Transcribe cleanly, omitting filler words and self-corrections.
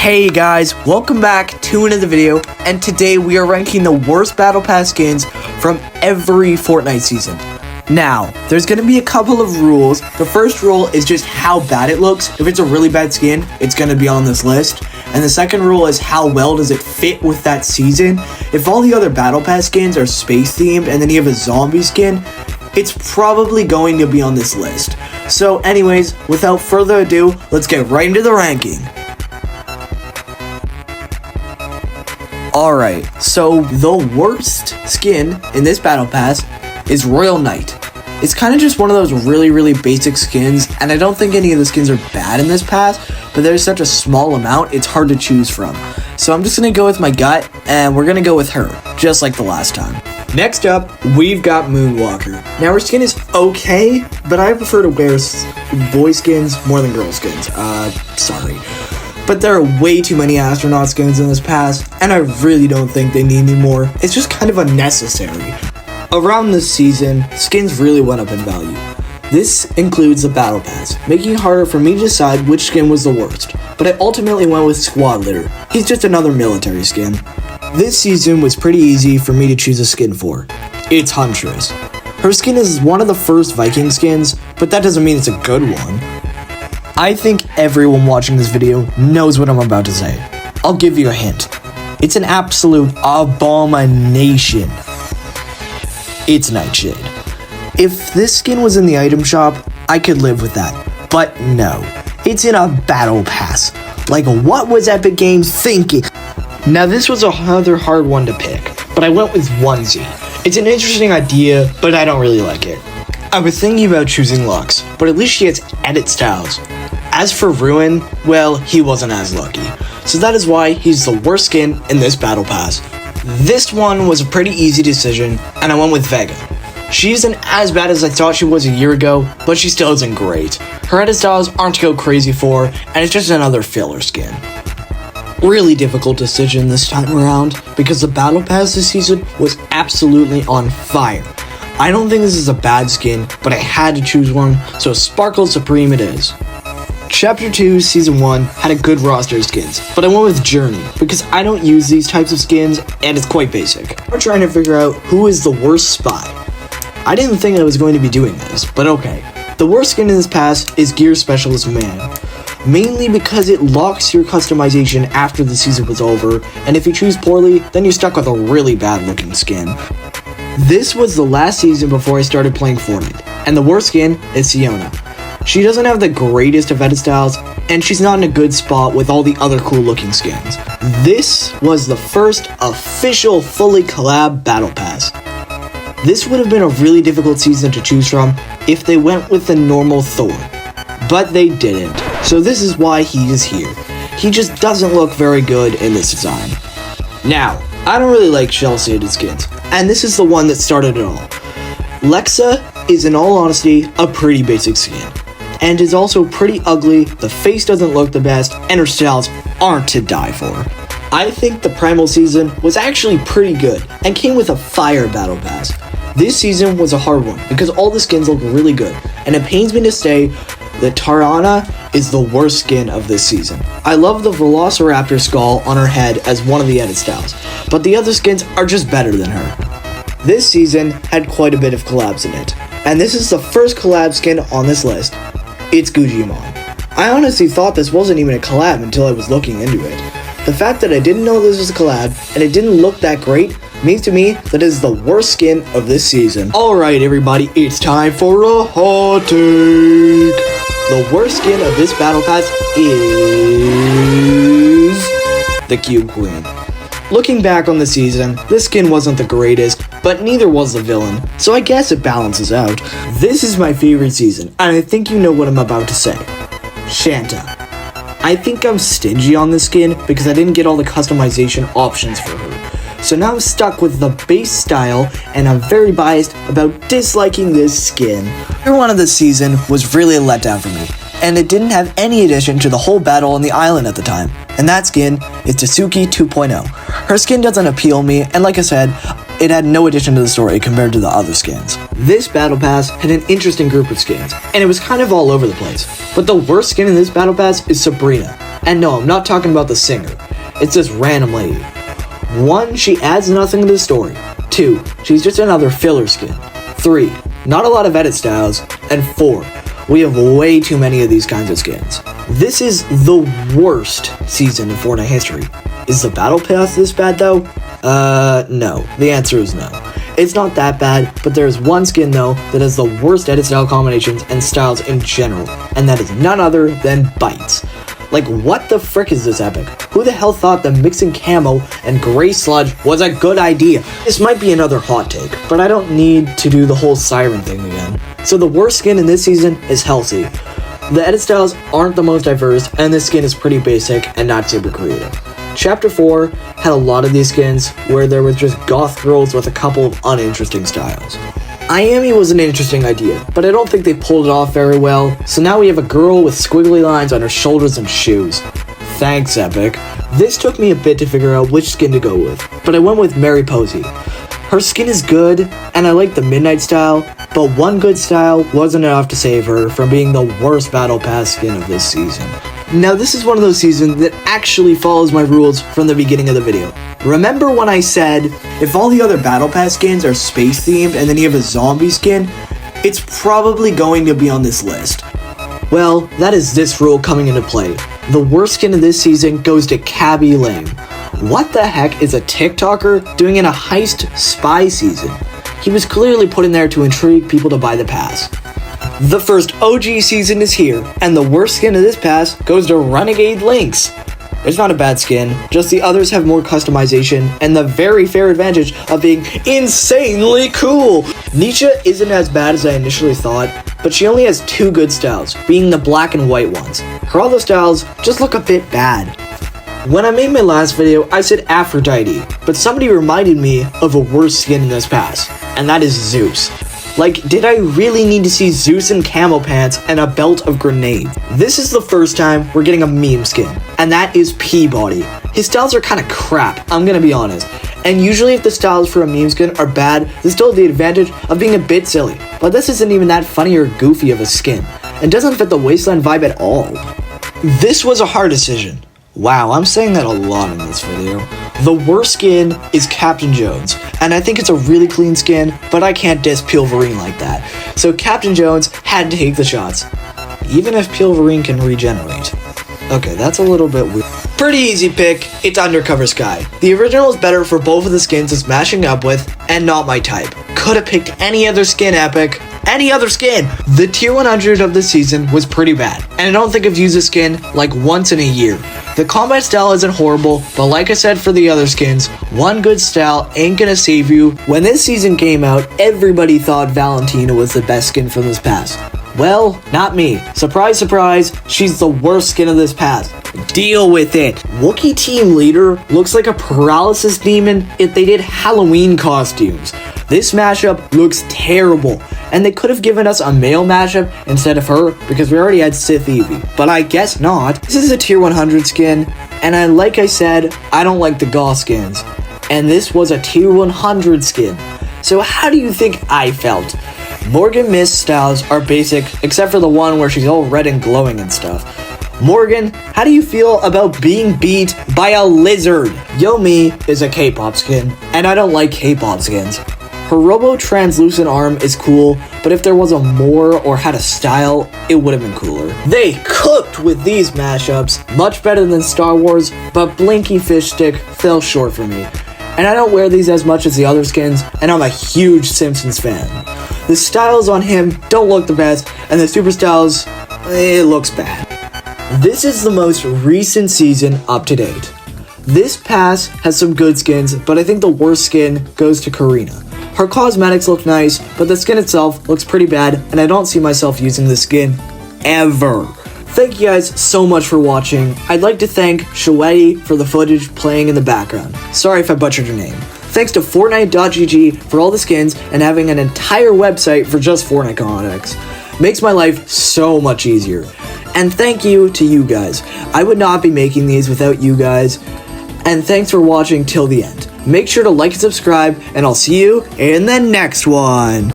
Hey guys, welcome back to another video, and today we are ranking the worst Battle Pass skins from every Fortnite season. Now, there's going to be a couple of rules. The first rule is just how bad it looks. If it's a really bad skin, it's going to be on this list. And the second rule is how well does it fit with that season. If all the other Battle Pass skins are space themed and then you have a zombie skin, it's probably going to be on this list. So anyways, without further ado, let's get right into the ranking. Alright, so the worst skin in this Battle Pass is Royal Knight. It's kind of just one of those really basic skins, and I don't think any of the skins are bad in this pass, but there's such a small amount, it's hard to choose from. So I'm just going to go with my gut, and we're going to go with her, just like the last time. Next up, we've got Moonwalker. Now her skin is okay, but I prefer to wear boy skins more than girl skins. Sorry. But there are way too many astronaut skins in this pass, and I really don't think they need any more. It's just kind of unnecessary. Around this season, skins really went up in value. This includes the Battle Pass, making it harder for me to decide which skin was the worst, but I ultimately went with Squad Leader. He's just another military skin. This season was pretty easy for me to choose a skin for. It's Huntress. Her skin is one of the first Viking skins, but that doesn't mean it's a good one. I think everyone watching this video knows what I'm about to say. I'll give you a hint. It's an absolute abomination. It's Nightshade. If this skin was in the item shop, I could live with that. But no, it's in a Battle Pass. Like, what was Epic Games thinking? Now, this was another hard one to pick, but I went with Onesie. It's an interesting idea, but I don't really like it. I was thinking about choosing Lux, but at least she has edit styles. As for Ruin, well, he wasn't as lucky. So that is why he's the worst skin in this Battle Pass. This one was a pretty easy decision, and I went with Vega. She isn't as bad as I thought she was a year ago, but she still isn't great. Her edit styles aren't to go crazy for, and it's just another filler skin. Really difficult decision this time around, because the Battle Pass this season was absolutely on fire. I don't think this is a bad skin, but I had to choose one, so Sparkle Supreme it is. Chapter 2, Season 1 had a good roster of skins, but I went with Journey, because I don't use these types of skins, and it's quite basic. We're trying to figure out who is the worst spy. I didn't think I was going to be doing this, but okay. The worst skin in this pass is Gear Specialist Man, mainly because it locks your customization after the season was over, and if you choose poorly, then you're stuck with a really bad looking skin. This was the last season before I started playing Fortnite, and the worst skin is Siona. She doesn't have the greatest of edit styles, and she's not in a good spot with all the other cool looking skins. This was the first official fully collab Battle Pass. This would have been a really difficult season to choose from if they went with the normal Thor, but they didn't, so this is why he is here. He just doesn't look very good in this design. Now, I don't really like shell-shaded skins, and this is the one that started it all. Lexa is, in all honesty, a pretty basic skin, and is also pretty ugly, the face doesn't look the best, and her styles aren't to die for. I think the Primal season was actually pretty good, and came with a fire Battle Pass. This season was a hard one, because all the skins look really good, and it pains me to say that Tarana is the worst skin of this season. I love the Velociraptor skull on her head as one of the edit styles, but the other skins are just better than her. This season had quite a bit of collabs in it, and this is the first collab skin on this list. It's Gugimon. I honestly thought this wasn't even a collab until I was looking into it. The fact that I didn't know this was a collab, and it didn't look that great, means to me that it is the worst skin of this season. Alright everybody, it's time for a hot take. The worst skin of this Battle Pass is the Cube Queen. Looking back on the season, this skin wasn't the greatest, but neither was the villain, so I guess it balances out. This is my favorite season, and I think you know what I'm about to say. Shanta. I think I'm stingy on this skin because I didn't get all the customization options for her. So now I'm stuck with the base style, and I'm very biased about disliking this skin. Year 1 of this season was really a letdown for me, and it didn't have any addition to the whole battle on the island at the time. And that skin is Tsuki 2.0. Her skin doesn't appeal me, and like I said, it had no addition to the story compared to the other skins. This Battle Pass had an interesting group of skins, and it was kind of all over the place. But the worst skin in this Battle Pass is Sabrina. And no, I'm not talking about the singer. It's this random lady. 1, she adds nothing to the story. 2, she's just another filler skin. 3, not a lot of edit styles. And 4, we have way too many of these kinds of skins. This is the worst season in Fortnite history. Is the Battle Pass this bad though? No. The answer is no. It's not that bad, but there is one skin though that has the worst edit style combinations and styles in general, and that is none other than Bites. Like, what the frick is this epic? Who the hell thought that mixing camo and gray sludge was a good idea? This might be another hot take, but I don't need to do the whole siren thing again. So the worst skin in this season is Healthy. The edit styles aren't the most diverse, and this skin is pretty basic and not super creative. Chapter 4 had a lot of these skins where there was just goth girls with a couple of uninteresting styles. Iami was an interesting idea, but I don't think they pulled it off very well, so now we have a girl with squiggly lines on her shoulders and shoes. Thanks, Epic. This took me a bit to figure out which skin to go with, but I went with Mary Posey. Her skin is good, and I like the Midnight style, but one good style wasn't enough to save her from being the worst Battle Pass skin of this season. Now this is one of those seasons that actually follows my rules from the beginning of the video. Remember when I said, if all the other Battle Pass skins are space themed and then you have a zombie skin, it's probably going to be on this list. Well, that is this rule coming into play. The worst skin of this season goes to Cabby Lame. What the heck is a TikToker doing in a heist spy season? He was clearly put in there to intrigue people to buy the pass. The first OG season is here, and the worst skin of this pass goes to Renegade Lynx. It's not a bad skin, just the others have more customization and the very fair advantage of being insanely cool. Nisha isn't as bad as I initially thought, but she only has 2 good styles, being the black and white ones. Her other styles just look a bit bad. When I made my last video, I said Aphrodite, but somebody reminded me of a worse skin in this pass, and that is Zeus. Like, did I really need to see Zeus in camo pants and a belt of grenades? This is the first time we're getting a meme skin, and that is Peabody. His styles are kind of crap, I'm gonna be honest. And usually if the styles for a meme skin are bad, they still have the advantage of being a bit silly. But this isn't even that funny or goofy of a skin, and doesn't fit the Wasteland vibe at all. This was a hard decision. Wow, I'm saying that a lot in this video. The worst skin is Captain Jones, and I think it's a really clean skin, but I can't diss Pilverine like that. So Captain Jones had to take the shots, even if Pilverine can regenerate. Okay, that's a little bit weird. Pretty easy pick, it's Undercover Sky. The original is better for both of the skins it's mashing up with, and not my type. Could have picked any other skin, Epic. Any other skin! The tier 100 of this season was pretty bad, and I don't think I've used this skin like once in a year. The combat style isn't horrible, but like I said for the other skins, one good style ain't gonna save you. When this season came out, everybody thought Valentina was the best skin from this pass. Well, not me. Surprise, surprise, she's the worst skin of this pass. Deal with it. Wookiee Team Leader looks like a paralysis demon if they did Halloween costumes. This mashup looks terrible, and they could have given us a male mashup instead of her because we already had Sith Evie, but I guess not. This is a tier 100 skin, and like I said, I don't like the goth skins, and this was a tier 100 skin. So how do you think I felt? Morgan Mist styles are basic, except for the one where she's all red and glowing and stuff. Morgan, how do you feel about being beat by a lizard? Yomi is a K-pop skin, and I don't like K-pop skins. Her robo-translucent arm is cool, but if there was a more or had a style, it would have been cooler. They cooked with these mashups, much better than Star Wars, but Blinky Fish Stick fell short for me. And I don't wear these as much as the other skins, and I'm a huge Simpsons fan. The styles on him don't look the best, and the super styles, it looks bad. This is the most recent season up to date. This pass has some good skins, but I think the worst skin goes to Karina. Her cosmetics look nice, but the skin itself looks pretty bad, and I don't see myself using this skin ever. Thank you guys so much for watching. I'd like to thank Shaweti for the footage playing in the background. Sorry if I butchered your name. Thanks to Fortnite.gg for all the skins and having an entire website for just Fortnite comics. Makes my life so much easier. And thank you to you guys. I would not be making these without you guys. And thanks for watching till the end. Make sure to like and subscribe, and I'll see you in the next one.